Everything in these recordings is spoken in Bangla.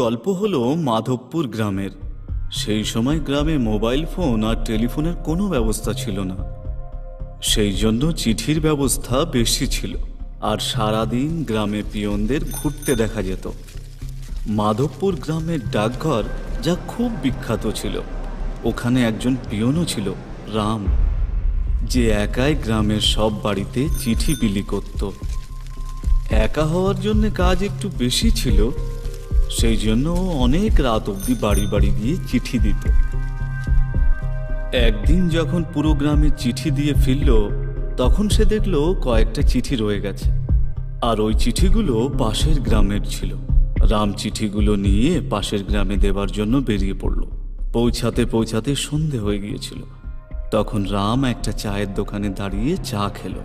গল্প হলো মাধবপুর গ্রামের। সেই সময় গ্রামে মোবাইল ফোন আর টেলিফোনের কোনো ব্যবস্থা ছিল না, সেই জন্য চিঠির ব্যবস্থা বেশি ছিল। আর সারাদিন গ্রামে পিয়নদের ঘুরতে দেখা যেত। মাধবপুর গ্রামের ডাকঘর যা খুব বিখ্যাত ছিল, ওখানে একজন পিয়নও ছিল, রাম, যে একাই গ্রামের সব বাড়িতে চিঠি বিলি করত। একা হওয়ার জন্য কাজ একটু বেশি ছিল, সেই জন্য ও অনেক রাত অবধি বাড়ি বাড়ি গিয়ে চিঠি দিত। একদিন যখন পুরো গ্রামে চিঠি দিয়ে ফিরল, তখন সে দেখল কয়েকটা চিঠি রয়ে গেছে, আর ওই চিঠিগুলো পাশের গ্রামের ছিল। রাম চিঠিগুলো নিয়ে পাশের গ্রামে দেবার জন্য বেরিয়ে পড়ল। পৌঁছাতে পৌঁছাতে সন্ধে হয়ে গিয়েছিল। তখন রাম একটা চায়ের দোকানে দাঁড়িয়ে চা খেল।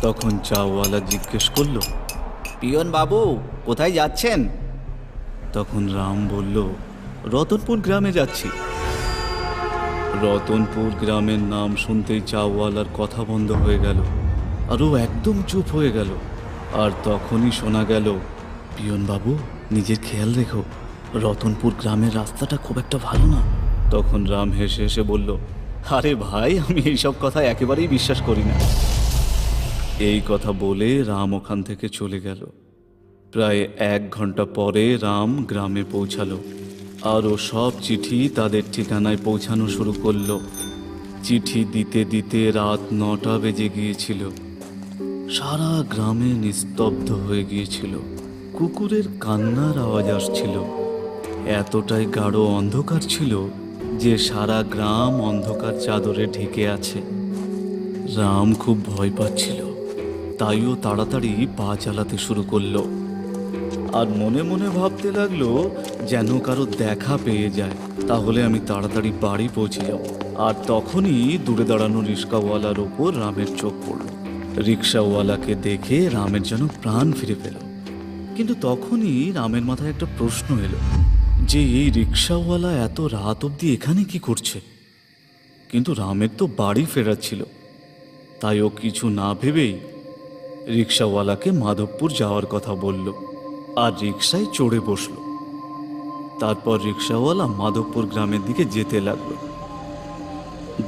তখন চাওয়ালা জিজ্ঞেস করল, পিয়ন বাবু, কোথায় যাচ্ছেন? তখন রাম বলল, রতনপুর গ্রামে যাচ্ছি। রতনপুর গ্রামের নাম শুনতেই চাওয়ালার কথা বন্ধ হয়ে গেল, আর ও একদম চুপ হয়ে গেল। আর তখনই শোনা গেল, পিয়ন বাবু, নিজের খেয়াল রেখো, রতনপুর গ্রামের রাস্তাটা খুব একটা ভালো না। তখন রাম হেসে হেসে বলল, আরে ভাই, আমি এইসব কথা একেবারেই বিশ্বাস করি না। এই কথা বলে রাম ওখান থেকে চলে গেল। প্রায় 1 ঘন্টা পরে রাম গ্রামে পৌঁছালো, আর ও সব চিঠি তাদের ঠিকানায় পৌঁছানো শুরু করলো। চিঠি দিতে দিতে রাত 9টা বেজে গিয়েছিল। সারা গ্রামে নিস্তব্ধ হয়ে গিয়েছিল। কুকুরের কান্নার আওয়াজ আসছিল। এতটাই গাঢ় অন্ধকার ছিল যে সারা গ্রাম অন্ধকার চাদরে ঢেকে আছে। রাম খুব ভয় পাচ্ছিল, তাই ও তাড়াতাড়ি পা চালাতে শুরু করলো। আর মনে মনে ভাবতে লাগলো, যেন কারো দেখা পেয়ে যায়, তাহলে আমি তাড়াতাড়ি বাড়ি পৌঁছে যাব। আর তখনই দূরে দাঁড়ানো রিক্সাওয়ালার ওপর রামের চোখ পড়ল। রিক্সাওয়ালাকে দেখে রামের যেন প্রাণ ফিরে পেল। কিন্তু তখনই রামের মাথায় একটা প্রশ্ন এলো, যে এই রিক্সাওয়ালা এত রাত অবধি এখানে কি করছে? কিন্তু রামের তো বাড়ি ফেরার ছিল। তাই ও কিছু না ভেবেই রিক্সাওয়ালাকে মাধবপুর যাওয়ার কথা বলল, আর রিক্সায় চড়ে বসল। তারপর রিক্সাওয়ালা মাধবপুর গ্রামের দিকে যেতে লাগলো।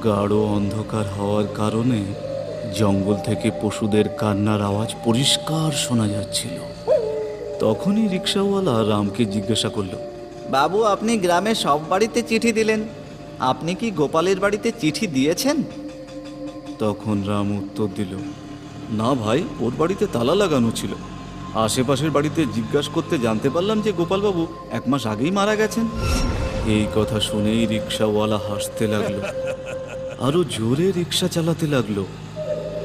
গাঢ় অন্ধকার হওয়ার কারণে জঙ্গল থেকে পশুদের কান্নার আওয়াজ পরিষ্কার শোনা যাচ্ছিল। তখনই রিক্সাওয়ালা রামকে জিজ্ঞাসা করল, বাবু, আপনি গ্রামের সব বাড়িতে চিঠি দিলেন, আপনি কি গোপালের বাড়িতে চিঠি দিয়েছেন? তখন রাম উত্তর দিল, না ভাই, ওর বাড়িতে তালা লাগানো ছিল। আশেপাশের বাড়িতে জিজ্ঞাসা করতে জানতে পারলাম যে গোপালবাবু 1 মাস আগেই মারা গেছেন। এই কথা শুনেই রিক্সাওয়ালা হাসতে লাগলো, আরো জোরে রিক্সা চালাতে লাগলো।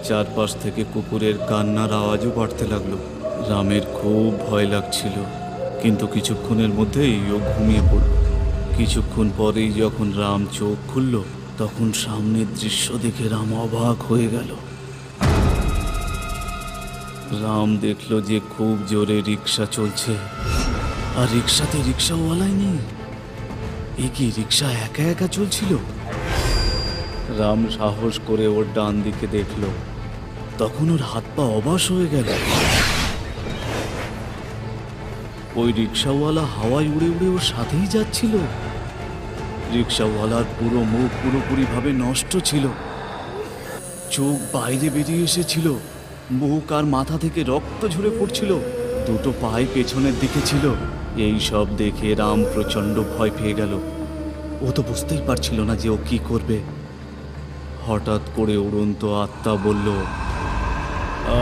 চারপাশ থেকে কুকুরের কান্নার আওয়াজও বাড়তে লাগলো। রামের খুব ভয় লাগছিল, কিন্তু কিছুক্ষণের মধ্যেই ও ঘুমিয়ে পড়ল। কিছুক্ষণ পরেই যখন রাম চোখ খুলল, তখন সামনের দৃশ্য দেখে রাম অবাক হয়ে গেল। রাম দেখল যে খুব জোরে রিক্সা চলছে, আর রিক্সাতে রিক্সাওয়ালাই নেই। এ কি রিক্সা একা একা চলছিল? রাম সাহস করে ওর ডান দিকে দেখল, তখন ওর হাত পা অবশ হয়ে গেল। ওই রিক্সাওয়ালা হাওয়ায় উড়ে উড়ে ওর সাথেই যাচ্ছিল। রিক্সাওয়ালার পুরো মুখ পুরোপুরিভাবে নষ্ট ছিল, চোখ বাইরে বেরিয়ে এসেছিল, মুখ আর মাথা থেকে রক্ত ঝরে পড়ছিল, দুটো পায়ে পেছনের দিকে ছিল। এই সব দেখে রাম প্রচন্ড ভয় পেয়ে গেল। ও তো বুঝতেই পারছিল না যে ও কি করবে। হঠাৎ করে উড়ন্ত আত্মা বলল,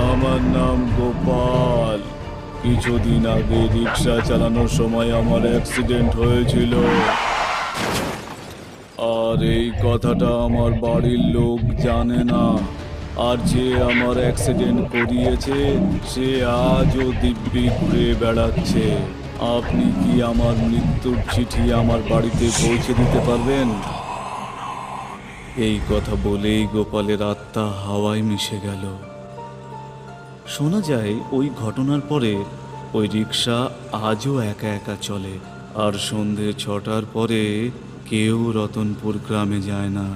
আমার নাম গোপাল। কিছুদিন আগে রিক্সা চালানোর সময় আমার অ্যাক্সিডেন্ট হয়েছিল, আর এই কথাটা আমার বাড়ির লোক জানে না। আর যে আমার অ্যাক্সিডেন্ট করিয়েছে সে আজও দিব্যি ঘুরে বেড়াচ্ছে। আপনি কি আমার মৃত্যুর চিঠি আমার বাড়িতে পৌঁছে দিতে পারবেন? এই কথা বলেই গোপালের আত্মা হাওয়ায় মিশে গেল। শোনা যায় ওই ঘটনার পরে ওই রিক্সা আজও একা একা চলে, আর সন্ধে 6টার পরে কেউ রতনপুর গ্রামে যায় না।